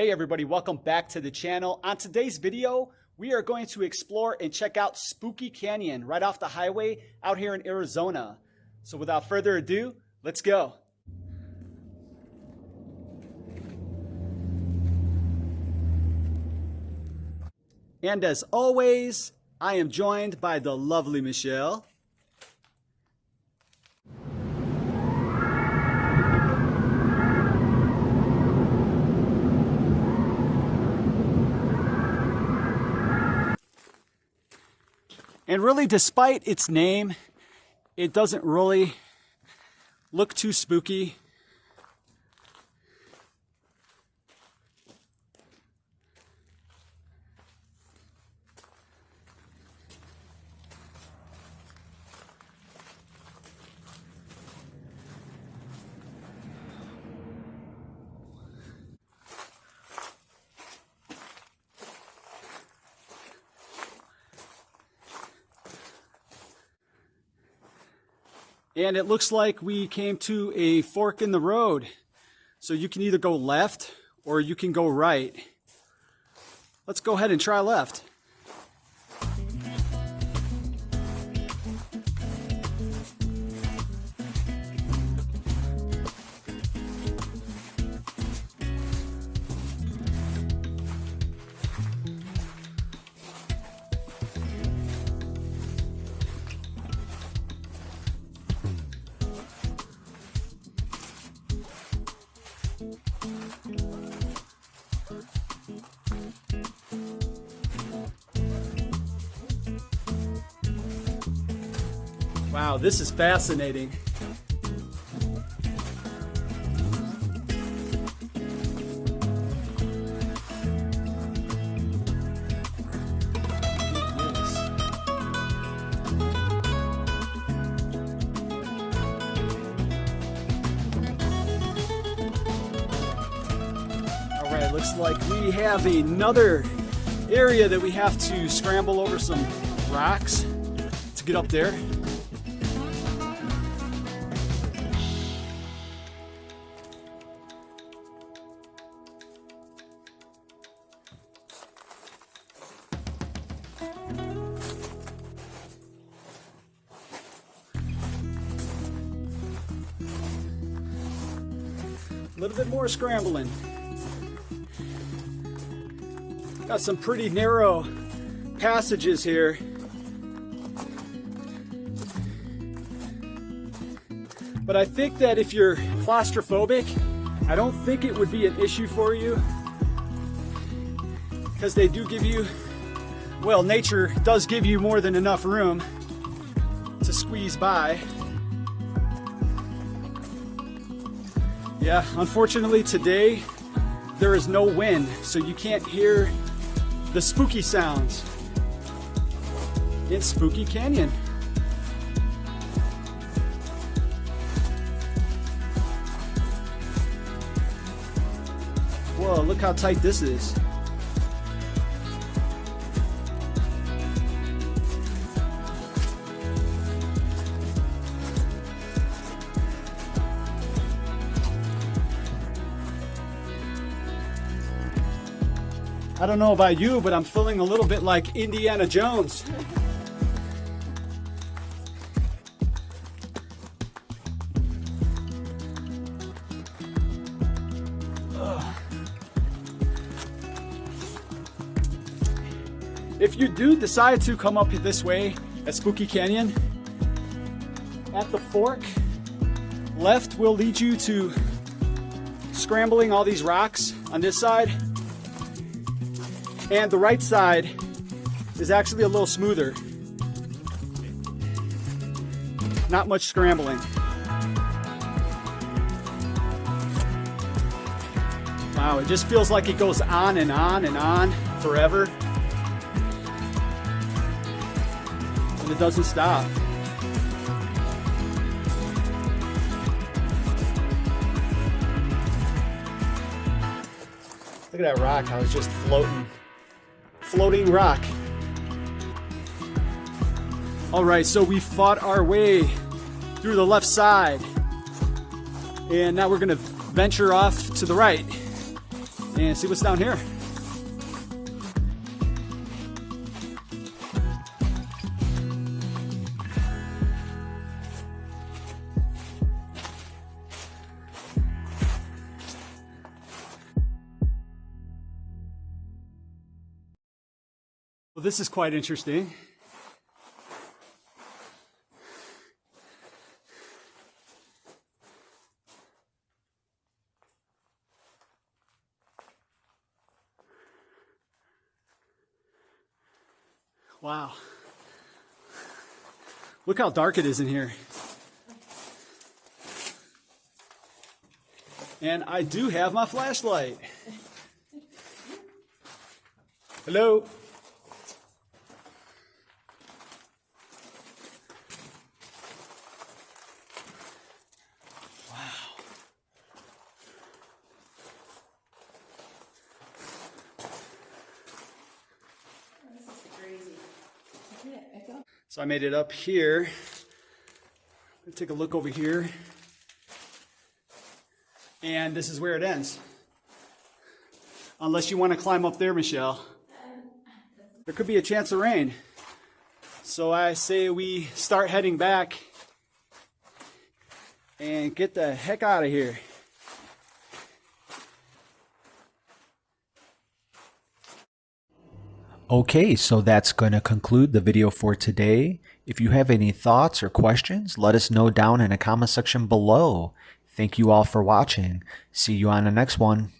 Hey everybody, welcome back to the channel. On today's video, we are going to explore and check out Spooky Canyon right off the highway out here in Arizona. So without further ado, let's go. And as always, I am joined by the lovely Michelle. And really, despite its name, it doesn't really look too spooky. And it looks like we came to a fork in the road. So you can either go left or you can go right. Let's go ahead and try left. Wow, this is fascinating. All right, looks like we have another area that we have to scramble over some rocks to get up there. A little bit more scrambling. Got some pretty narrow passages here. But I think that if you're claustrophobic, I don't think it would be an issue for you, because they do give you, well, nature does give you more than enough room to squeeze by. Yeah, unfortunately today there is no wind, so you can't hear the spooky sounds in Spooky Canyon. Whoa, look how tight this is. I don't know about you, but I'm feeling a little bit like Indiana Jones. If you do decide to come up this way at Spooky Canyon, at the fork, left will lead you to scrambling all these rocks on this side. And the right side is actually a little smoother. Not much scrambling. Wow, it just feels like it goes on and on and on forever. And it doesn't stop. Look at that rock, how it's just floating. Floating rock. All right, so we fought our way through the left side, and now we're gonna venture off to the right. and see what's down here. Well, this is quite interesting. Wow. Look how dark it is in here. And I do have my flashlight. Hello. So I made it up here. Let's take a look over here. And this is where it ends. Unless you want to climb up there, Michelle. There could be a chance of rain. So I say we start heading back and get the heck out of here. Okay, so that's going to conclude the video for today. If you have any thoughts or questions, let us know down in the comment section below. Thank you all for watching. See you on the next one.